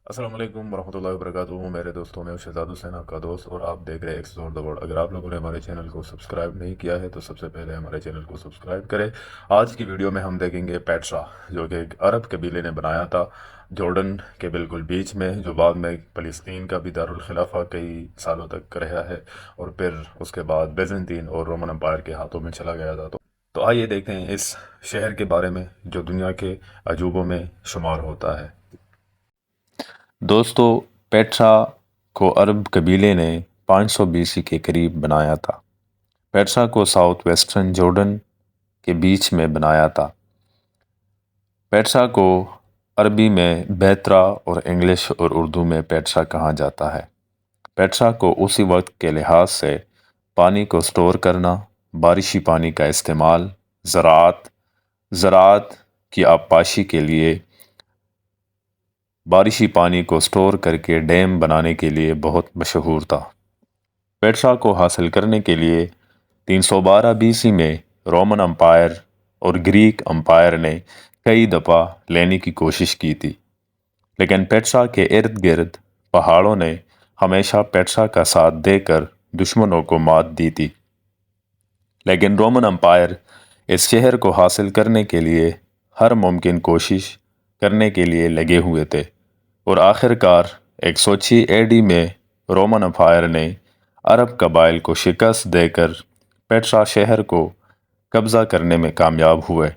السلام علیکم ورحمۃ اللہ وبرکاتہ میرے دوستوں میں شہزاد حسین آپ کا دوست، اور آپ دیکھ رہے ہیں ایکسپلور دی ورلڈ۔ اگر آپ لوگوں نے ہمارے چینل کو سبسکرائب نہیں کیا ہے تو سب سے پہلے ہمارے چینل کو سبسکرائب کریں۔ آج کی ویڈیو میں ہم دیکھیں گے پیٹرا، جو کہ ایک عرب قبیلے نے بنایا تھا جارڈن کے بالکل بیچ میں، جو بعد میں فلسطین کا بھی دارالخلافہ کئی سالوں تک رہا ہے، اور پھر اس کے بعد بیزنطین اور رومن امپائر کے ہاتھوں میں چلا گیا تھا۔ تو آئیے دیکھتے ہیں اس شہر کے بارے میں جو دنیا کے عجوبوں میں شمار ہوتا ہے۔ دوستو، پیٹرا کو عرب قبیلے نے 500 BC کے قریب بنایا تھا۔ پیٹرا کو ساؤتھ ویسٹرن جارڈن کے بیچ میں بنایا تھا۔ پیٹرا کو عربی میں بیترا اور انگلش اور اردو میں پیٹرا کہا جاتا ہے۔ پیٹرا کو اسی وقت کے لحاظ سے پانی کو سٹور کرنا، بارشی پانی کا استعمال، زراعت کی آبپاشی کے لیے، بارشی پانی کو سٹور کر کے ڈیم بنانے کے لیے بہت مشہور تھا۔ پیٹرا کو حاصل کرنے کے لیے 312 BC میں رومن امپائر اور گریک امپائر نے کئی دفعہ لینے کی کوشش کی تھی، لیکن پیٹرا کے ارد گرد پہاڑوں نے ہمیشہ پیٹرا کا ساتھ دے کر دشمنوں کو مات دی تھی۔ لیکن رومن امپائر اس شہر کو حاصل کرنے کے لیے ہر ممکن کوشش کرنے کے لیے لگے ہوئے تھے، اور آخر کار 106 AD میں رومن امپائر نے عرب قبائل کو شکست دے کر پیٹرا شہر کو قبضہ کرنے میں کامیاب ہوئے،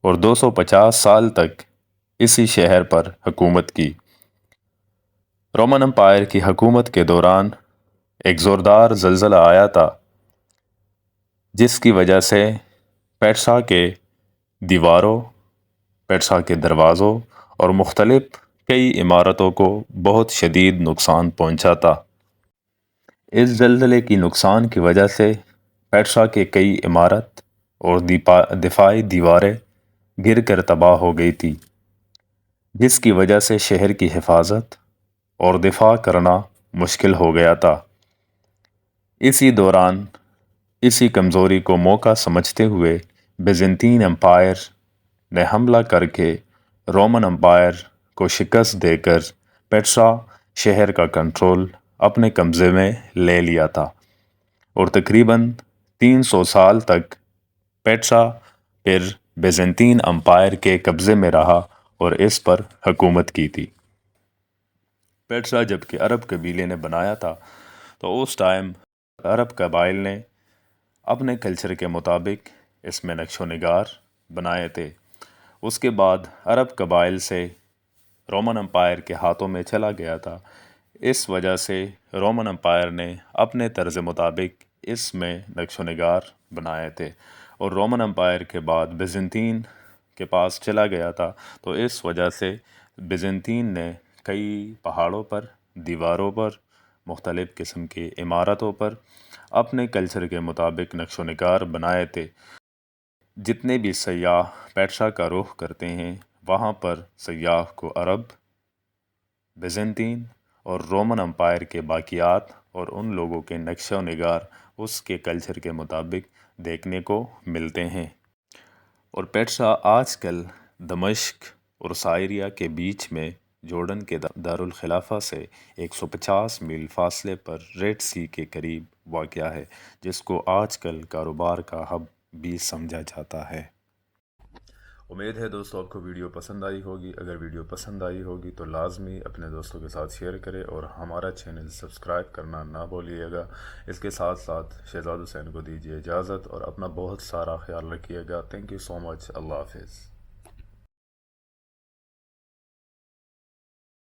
اور 250 سال تک اسی شہر پر حکومت کی۔ رومن امپائر کی حکومت کے دوران ایک زوردار زلزلہ آیا تھا، جس کی وجہ سے پیٹرا کے دیواروں، پیٹرا کے دروازوں اور مختلف کئی عمارتوں کو بہت شدید نقصان پہنچا تھا۔ اس زلزلے کی نقصان کی وجہ سے پیٹرا کے کئی عمارت اور دفاعی دیواریں گر کر تباہ ہو گئی تھی، جس کی وجہ سے شہر کی حفاظت اور دفاع کرنا مشکل ہو گیا تھا۔ اسی دوران اسی کمزوری کو موقع سمجھتے ہوئے بیزنطین امپائر نے حملہ کر کے رومن امپائر کو شکست دے کر پیٹرا شہر کا کنٹرول اپنے قبضے میں لے لیا تھا، اور تقریباً 300 سال تک پیٹرا پھر بیزنطین امپائر کے قبضے میں رہا اور اس پر حکومت کی تھی۔ پیٹرا جب کہ عرب قبیلے نے بنایا تھا تو اس ٹائم عرب قبائل نے اپنے کلچر کے مطابق اس میں نقش و نگار بنائے تھے۔ اس کے بعد عرب قبائل سے رومن امپائر کے ہاتھوں میں چلا گیا تھا، اس وجہ سے رومن امپائر نے اپنے طرز مطابق اس میں نقش و نگار بنائے تھے، اور رومن امپائر کے بعد بیزنطین کے پاس چلا گیا تھا، تو اس وجہ سے بیزنطین نے کئی پہاڑوں پر، دیواروں پر، مختلف قسم کی عمارتوں پر اپنے کلچر کے مطابق نقش و نگار بنائے تھے۔ جتنے بھی سیاح پیٹرا کا رخ کرتے ہیں، وہاں پر سیاح کو عرب، بیزنطین اور رومن امپائر کے باقیات اور ان لوگوں کے نقش و نگار اس کے کلچر کے مطابق دیکھنے کو ملتے ہیں۔ اور پیٹرا آج کل دمشق اور سائریا کے بیچ میں جارڈن کے دارالخلافہ سے 150 میل فاصلے پر ریڈ سی کے قریب واقع ہے، جس کو آج کل کاروبار کا ہب بھی سمجھا جاتا ہے۔ امید ہے دوستو آپ کو ویڈیو پسند آئی ہوگی۔ اگر ویڈیو پسند آئی ہوگی تو لازمی اپنے دوستوں کے ساتھ شیئر کریں، اور ہمارا چینل سبسکرائب کرنا نہ بھولیے گا۔ اس کے ساتھ ساتھ شہزاد حسین کو دیجیے اجازت، اور اپنا بہت سارا خیال رکھیے گا۔ تھینک یو سو مچ۔ اللہ حافظ۔